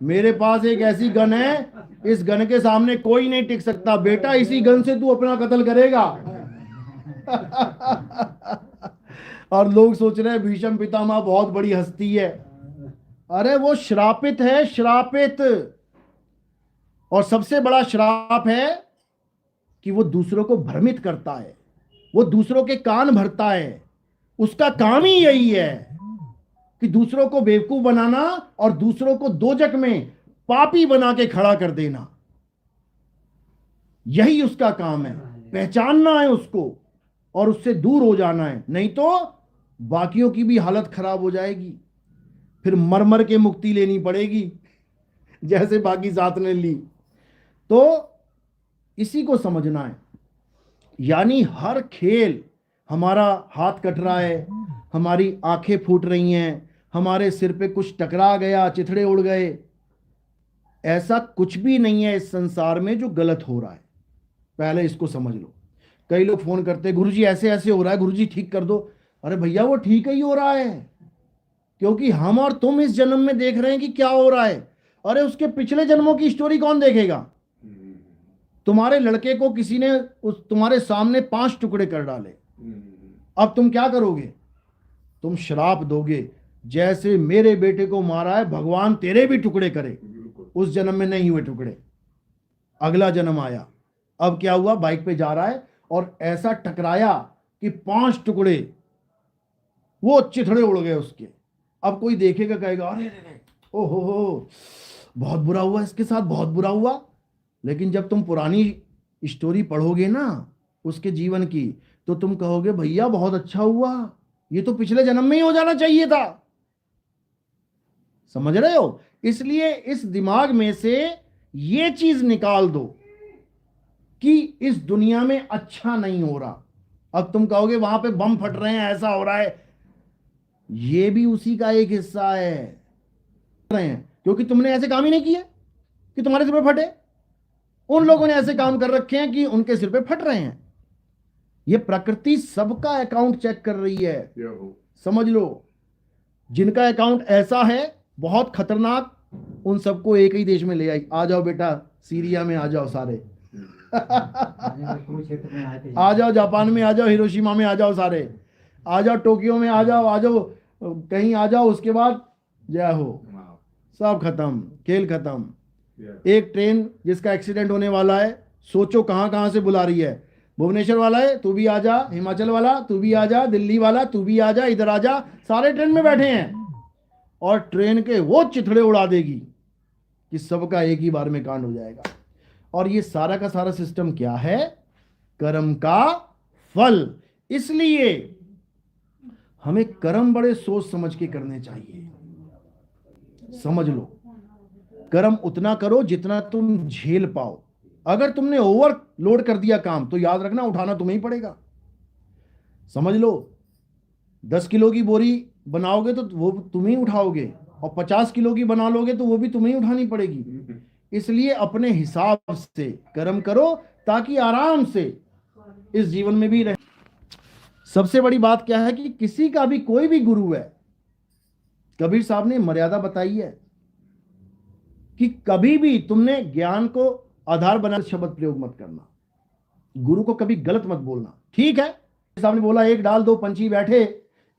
मेरे पास एक ऐसी गन है, इस गन के सामने कोई नहीं टिक सकता, बेटा इसी गन से तू अपना कत्ल करेगा। और लोग सोच रहे हैं भीष्म पितामह बहुत बड़ी हस्ती है, अरे वो श्रापित है, श्रापित। और सबसे बड़ा श्राप है कि वो दूसरों को भ्रमित करता है, वो दूसरों के कान भरता है, उसका काम ही यही है कि दूसरों को बेवकूफ बनाना और दूसरों को दोजक में पापी बना के खड़ा कर देना, यही उसका काम है। पहचानना है उसको और उससे दूर हो जाना है, नहीं तो बाकियों की भी हालत खराब हो जाएगी, फिर मर मर के मुक्ति लेनी पड़ेगी जैसे बाकी साथ ने ली। तो इसी को समझना है, यानी हर खेल, हमारा हाथ कट रहा है, हमारी आंखें फूट रही हैं, हमारे सिर पे कुछ टकरा गया, चिथड़े उड़ गए, ऐसा कुछ भी नहीं है इस संसार में जो गलत हो रहा है। पहले इसको समझ लो। कई लोग फोन करते हैं, गुरुजी ऐसे ऐसे हो रहा है, गुरुजी ठीक कर दो। अरे भैया वो ठीक ही हो रहा है, क्योंकि हम और तुम इस जन्म में देख रहे हैं कि क्या हो रहा है। अरे उसके पिछले जन्मों की स्टोरी कौन देखेगा। तुम्हारे लड़के को किसी ने तुम्हारे सामने 5 टुकड़े कर डाले, अब तुम क्या करोगे। तुम श्राप दोगे, जैसे मेरे बेटे को मारा है भगवान तेरे भी टुकड़े करे। उस जन्म में नहीं हुए टुकड़े, अगला जन्म आया। अब क्या हुआ, बाइक पे जा रहा है और ऐसा टकराया कि 5 टुकड़े, वो चिथड़े उड़ गए उसके। अब कोई देखेगा कहेगा अरे रे, ओहो बहुत बुरा हुआ इसके साथ, बहुत बुरा हुआ। लेकिन जब तुम पुरानी स्टोरी पढ़ोगे ना उसके जीवन की, तो तुम कहोगे भैया बहुत अच्छा हुआ, ये तो पिछले जन्म में ही हो जाना चाहिए था। समझ रहे हो? इसलिए इस दिमाग में से ये चीज निकाल दो कि इस दुनिया में अच्छा नहीं हो रहा। अब तुम कहोगे वहां पे बम फट रहे हैं, ऐसा हो रहा है, ये भी उसी का एक हिस्सा है। क्योंकि तुमने ऐसे काम ही नहीं किए कि तुम्हारे सिर पे फटे। उन लोगों ने ऐसे काम कर रखे हैं कि उनके सिर पे फट रहे हैं। ये प्रकृति सबका अकाउंट चेक कर रही है, समझ लो। जिनका अकाउंट ऐसा है बहुत खतरनाक, उन सबको एक ही देश में ले आई। आ जाओ बेटा, सीरिया में आ जाओ सारे। आ जाओ जापान में, आ जाओ हिरोशिमा में, आ जाओ सारे, आ जाओ टोक्यो में, आ जाओ कहीं आ जाओ। उसके बाद जय हो, सब खत्म, खेल खत्म। एक ट्रेन जिसका एक्सीडेंट होने वाला है, सोचो कहां कहां से बुला रही है। भुवनेश्वर वाला है तू भी आ जा, हिमाचल वाला तू भी आ जा, दिल्ली वाला तू भी आ जा, इधर आ जा, सारे ट्रेन में बैठे हैं। और ट्रेन के वो चिथड़े उड़ा देगी कि सबका एक ही बार में कांड हो जाएगा। और ये सारा का सारा सिस्टम क्या है? कर्म का फल। इसलिए हमें कर्म बड़े सोच समझ के करने चाहिए। समझ लो, कर्म उतना करो जितना तुम झेल पाओ। अगर तुमने ओवरलोड कर दिया काम, तो याद रखना उठाना तुम्हें ही पड़ेगा। समझ लो, 10 किलो की बोरी बनाओगे तो वो तुम ही उठाओगे, और 50 किलो की बना लोगे तो वो भी तुम्हें ही उठानी पड़ेगी। इसलिए अपने हिसाब से कर्म करो ताकि आराम से इस जीवन में भी रहे। सबसे बड़ी बात क्या है कि किसी का भी कोई भी गुरु है, कबीर साहब ने मर्यादा बताई है कि कभी भी तुमने ज्ञान को आधार बना शब्द प्रयोग मत करना, गुरु को कभी गलत मत बोलना। ठीक है, साहब ने बोला एक डाल 2 पंछी बैठे,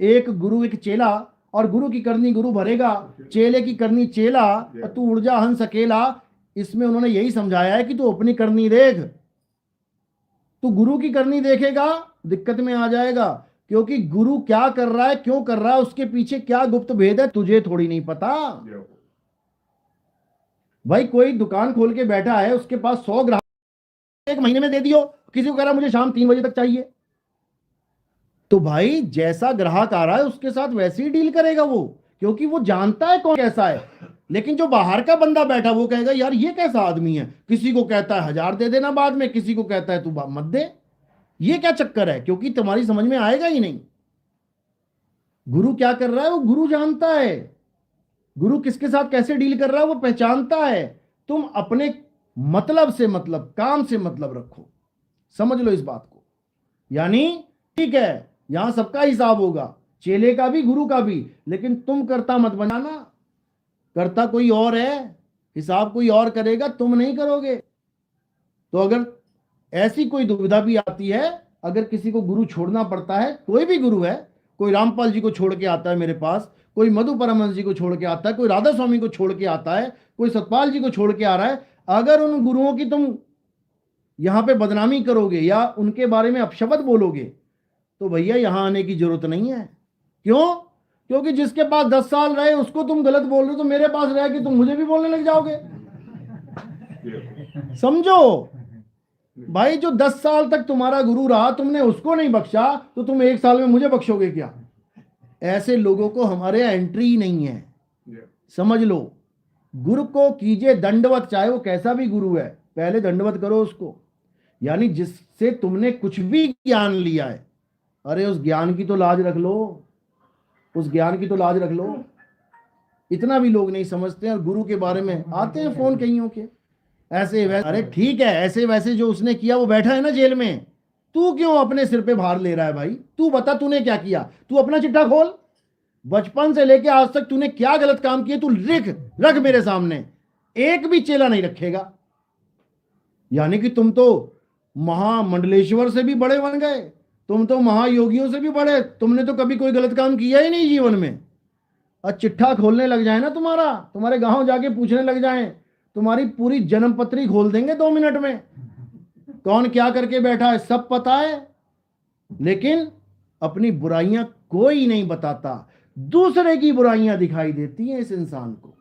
एक गुरु एक चेला, और गुरु की करनी गुरु भरेगा, चेले की करनी चेला, और तू उड़ जा हंस अकेला। इसमें उन्होंने यही समझाया है कि तू अपनी करनी देख। तू गुरु की करनी देखेगा दिक्कत में आ जाएगा, क्योंकि गुरु क्या कर रहा है, क्यों कर रहा है, उसके पीछे क्या गुप्त भेद है, तुझे थोड़ी नहीं पता। भाई कोई दुकान खोल के बैठा है, उसके पास 100 ग्राहक, 1 महीने में दे दियो, किसी को कह रहा मुझे शाम 3 बजे तक चाहिए, तो भाई जैसा ग्राहक आ रहा है उसके साथ वैसे ही डील करेगा वो, क्योंकि वो जानता है कौन कैसा है। लेकिन जो बाहर का बंदा बैठा वो कहेगा यार ये कैसा आदमी है, किसी को कहता है 1000 दे देना बाद में, किसी को कहता है तू मत दे, ये क्या चक्कर है, क्योंकि तुम्हारी समझ में आएगा ही नहीं। गुरु क्या कर रहा है, वो गुरु जानता है, गुरु किसके साथ कैसे डील कर रहा है वो पहचानता है। तुम अपने मतलब से मतलब, काम से मतलब रखो, समझ लो इस बात को। यानी ठीक है यहां सबका हिसाब होगा, चेले का भी गुरु का भी, लेकिन तुम करता मत बनाना, करता कोई और है, हिसाब कोई और करेगा, तुम नहीं करोगे। तो अगर ऐसी कोई दुविधा भी आती है, अगर किसी को गुरु छोड़ना पड़ता है, कोई भी गुरु है, कोई रामपाल जी को छोड़ के आता है मेरे पास, कोई मधु परमहंस जी को छोड़ के आता है, कोई राधा स्वामी को छोड़ के आता है, कोई सतपाल जी को छोड़ के आ रहा है, अगर उन गुरुओं की तुम यहां पे बदनामी करोगे या उनके बारे में अपशब्द बोलोगे, तो भैया यहां आने की जरूरत नहीं है। क्यों? क्योंकि जिसके पास 10 साल रहे उसको तुम गलत बोल रहे हो, तो मेरे पास रह के तुम मुझे भी बोलने लग जाओगे। समझो भाई, जो 10 साल तक तुम्हारा गुरु रहा, तुमने उसको नहीं बख्शा, तो तुम 1 साल में मुझे बख्शोगे क्या? ऐसे लोगों को हमारे एंट्री ही नहीं है। समझ लो, गुरु को कीजिए दंडवत, चाहे वो कैसा भी गुरु है, पहले दंडवत करो उसको। यानी जिससे तुमने कुछ भी ज्ञान लिया है, अरे उस ज्ञान की तो लाज रख लो, उस ज्ञान की तो लाज रख लो। इतना भी लोग नहीं समझते हैं, और गुरु के बारे में आते हैं फोन कईयों के ऐसे वैसे। अरे ठीक है, ऐसे वैसे जो उसने किया, वो बैठा है ना जेल में, तू क्यों अपने सिर पे भार ले रहा है भाई? तू बता तूने क्या किया, तू अपना चिट्ठा खोल, बचपन से लेके आज तक तूने क्या गलत काम किए, तू रख मेरे सामने, एक भी चेला नहीं रखेगा। यानी कि तुम तो महामंडलेश्वर से भी बड़े बन गए, तुम तो महायोगियों से भी बड़े, तुमने तो कभी कोई गलत काम किया ही नहीं जीवन में। और चिट्ठा खोलने लग जाए ना तुम्हारा, तुम्हारे गांव जाके पूछने लग जाए, तुम्हारी पूरी जन्म पत्री खोल देंगे 2 मिनट में। कौन क्या करके बैठा है सब पता है, लेकिन अपनी बुराइयां कोई नहीं बताता। दूसरे की बुराइयां दिखाई देती हैं इस इंसान को।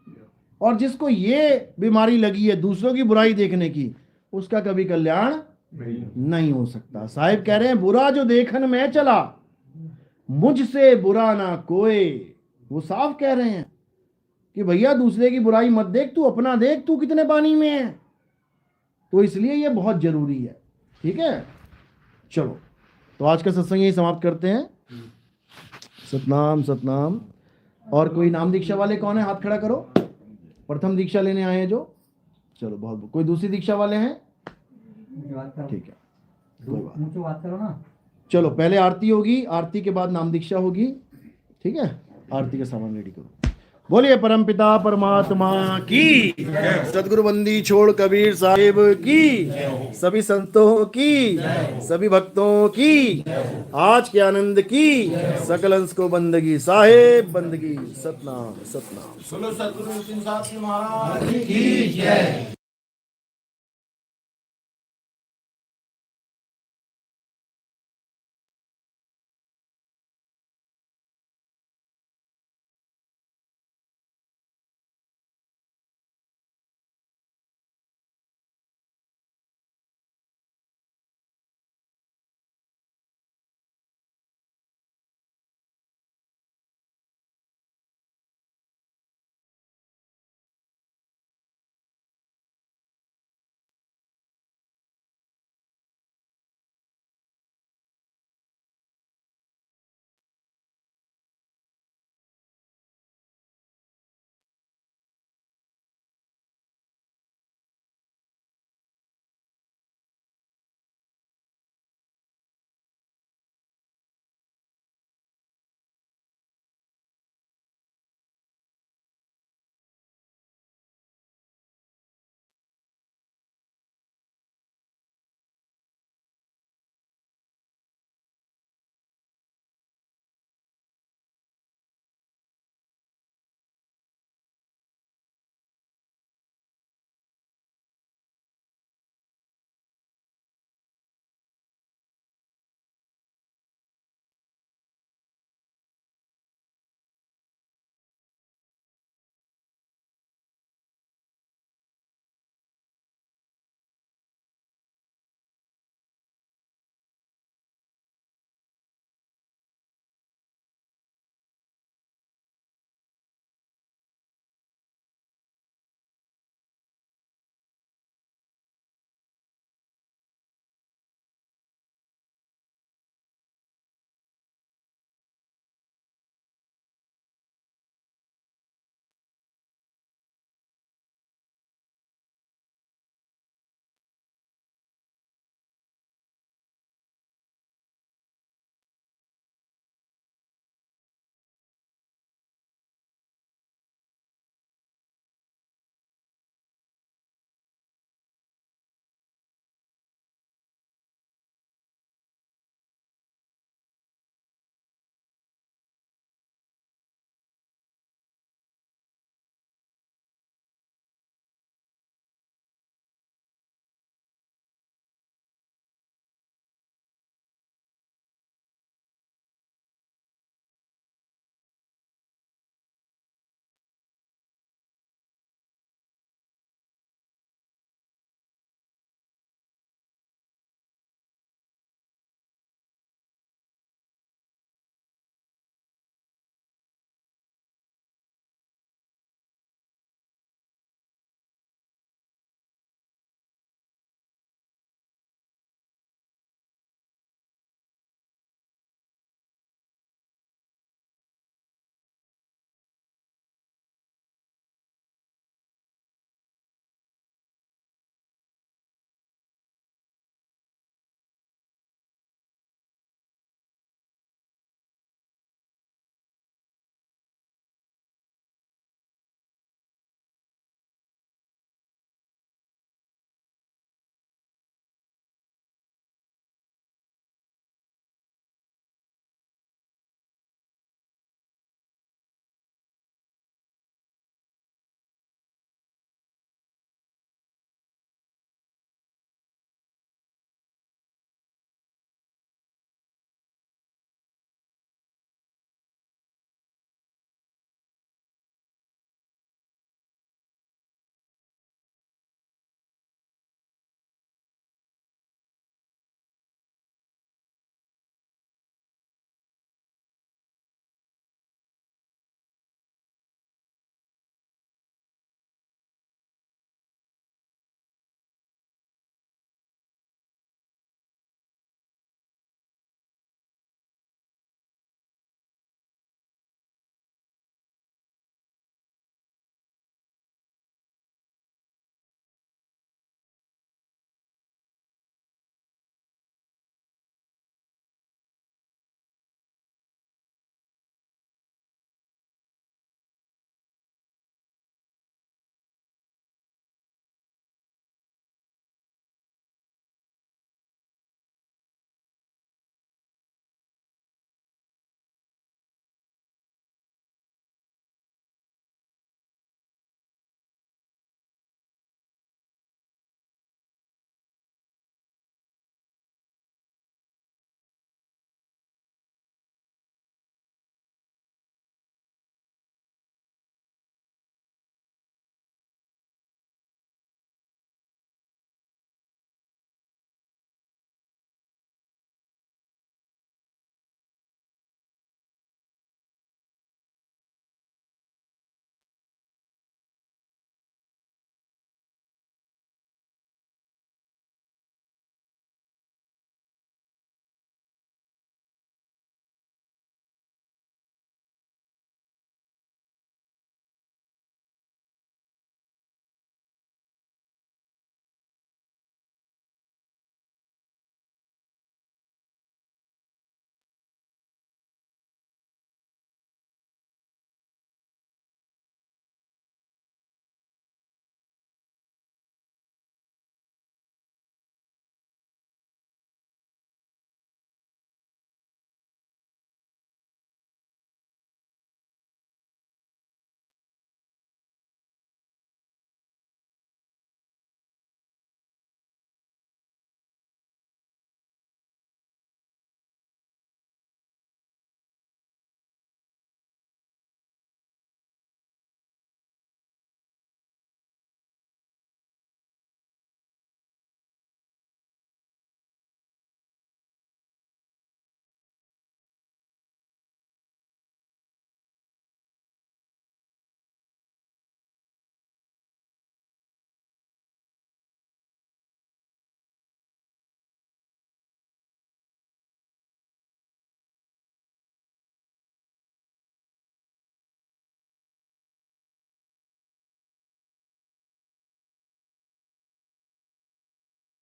और जिसको ये बीमारी लगी है दूसरों की बुराई देखने की, उसका कभी कल्याण नहीं हो सकता। साहिब कह रहे हैं बुरा जो देखन में चला, मुझसे बुरा ना कोई। वो साफ कह रहे हैं कि भैया दूसरे की बुराई मत देख, तू अपना देख, तू कितने पानी में है। तो इसलिए ये बहुत जरूरी है। ठीक है, चलो तो आज का सत्संग यही समाप्त करते हैं। सतनाम सतनाम। और कोई नाम दीक्षा वाले कौन है, हाथ खड़ा करो। प्रथम दीक्षा लेने आए हैं जो, चलो बहुत। कोई दूसरी दीक्षा वाले हैं? ठीक है, कोई बात करो ना। चलो पहले आरती होगी, आरती के बाद नाम दीक्षा होगी। ठीक है, आरती का सामान रेडी करो। बोलिए परमपिता परमात्मा की, सदगुरु बंदी छोड़ कबीर साहिब की, सभी संतों की, सभी भक्तों की, आज के आनंद की, सकल अंश को बंदगी साहिब बंदगी। सतनाम सतनाम। बोलो सतगुरु सिंह साहब महाराज की जय।